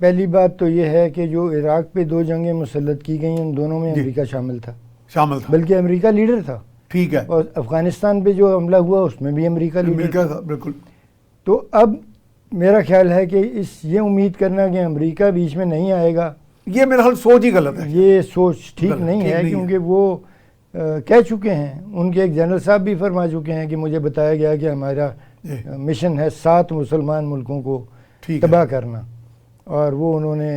پہلی بات تو یہ ہے کہ جو عراق پہ 2 جنگیں مسلط کی گئیں ان دونوں میں امریکہ شامل تھا، بلکہ امریکہ لیڈر تھا. ٹھیک ہے. اور افغانستان پہ جو حملہ ہوا اس میں بھی امریکہ لیڈر تھا. بالکل. تو اب میرا خیال ہے کہ یہ امید کرنا کہ امریکہ بیچ میں نہیں آئے گا، یہ میرا خیال سوچ ہی غلط ہے. یہ سوچ ٹھیک نہیں ہے، کیونکہ وہ کہہ چکے ہیں، ان کے ایک جنرل صاحب بھی فرما چکے ہیں کہ مجھے بتایا گیا کہ ہمارا مشن ہے 7 مسلمان ملکوں کو تباہ کرنا، اور وہ انہوں نے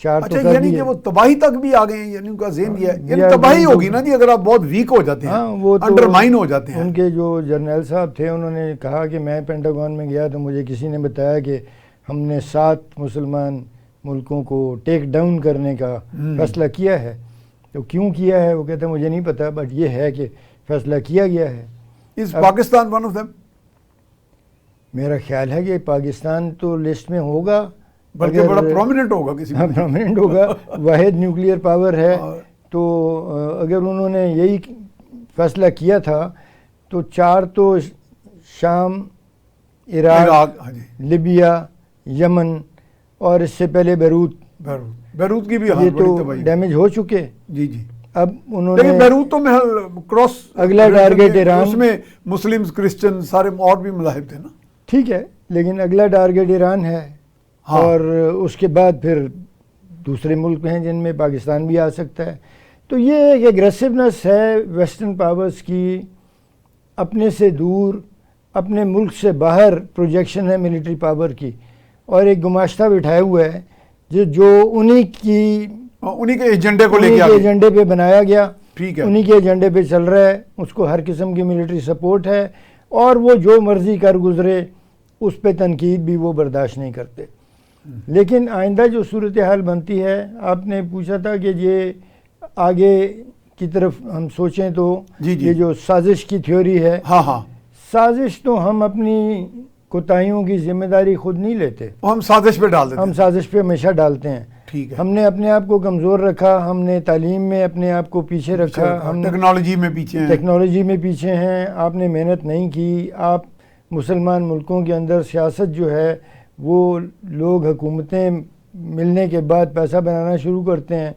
4 تو کر یعنی کہ وہ تباہی تک بھی آ گئے ہیں. یعنی ان کا ذہن یہ ہے یعنی تباہی ہوگی نا جی اگر آپ بہت ویک ہو جاتے ہیں، وہ انڈرمائن ہو جاتے ہیں. ان کے جو جرنیل صاحب تھے انہوں نے کہا کہ میں پینٹاگون میں گیا تو مجھے کسی نے بتایا کہ ہم نے 7 مسلمان ملکوں کو ٹیک ڈاؤن کرنے کا فیصلہ کیا ہے. تو کیوں کیا ہے وہ کہتے ہیں مجھے نہیں پتا، بٹ یہ ہے کہ فیصلہ کیا گیا ہے. اس پاکستان ون آف دم؟ میرا خیال ہے کہ پاکستان تو لسٹ میں ہوگا، بلکہ بڑا پرومیننٹ ہوگا. کسی پرومیننٹ ہوگا، واحد نیوکلیئر پاور ہے. تو اگر انہوں نے یہی فیصلہ کیا تھا تو 4 تو شام، عراق، لیبیا، یمن اور اس سے پہلے بیروت کی بھی یہ تو ڈیمیج ہو چکے. جی جی. اب انہوں نے بیروت تو میں کراس اگلا ٹارگیٹ ایران، اس میں مسلم کرسچن سارے اور بھی مذاہب تھے نا. ٹھیک ہے، لیکن اگلا ٹارگیٹ ایران ہے. اور اس کے بعد پھر دوسرے ملک ہیں جن میں پاکستان بھی آ سکتا ہے. تو یہ ایک ایگریسونیس ہے ویسٹرن پاورز کی، اپنے سے دور، اپنے ملک سے باہر پروجیکشن ہے ملٹری پاور کی، اور ایک گماشتہ بٹھائے ہوئے ہے جو انہی کے ایجنڈے کو ایجنڈے پہ بنایا گیا. ٹھیک ہے. انہی کے ایجنڈے پہ چل رہا ہے، اس کو ہر قسم کی ملٹری سپورٹ ہے، اور وہ جو مرضی کر گزرے اس پہ تنقید بھی وہ برداشت نہیں کرتے. لیکن آئندہ جو صورتحال بنتی ہے، آپ نے پوچھا تھا کہ یہ آگے کی طرف ہم سوچیں تو یہ جو سازش کی تھیوری ہے، سازش تو ہم اپنی کوتاہیوں کی ذمہ داری خود نہیں لیتے، ہم سازش پہ ڈال دیتے ہیں. ہم سازش پہ ہمیشہ ڈالتے ہیں. ٹھیک ہے. ہم نے اپنے آپ کو کمزور رکھا، ہم نے تعلیم میں اپنے آپ کو پیچھے رکھا، ہم ٹیکنالوجی میں پیچھے ہیں. آپ نے محنت نہیں کی. آپ مسلمان ملکوں کے اندر سیاست جو ہے وہ لوگ حکومتیں ملنے کے بعد پیسہ بنانا شروع کرتے ہیں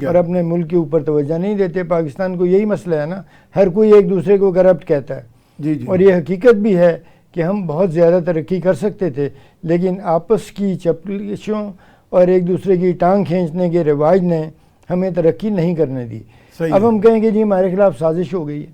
اور اپنے ملک کے اوپر توجہ نہیں دیتے. پاکستان کو یہی مسئلہ ہے نا، ہر کوئی ایک دوسرے کو کرپٹ کہتا ہے. اور یہ حقیقت بھی ہے کہ ہم بہت زیادہ ترقی کر سکتے تھے، لیکن آپس کی چپلشوں اور ایک دوسرے کی ٹانگ کھینچنے کے رواج نے ہمیں ترقی نہیں کرنے دی. اب ہم کہیں کہ جی ہمارے خلاف سازش ہو گئی ہے.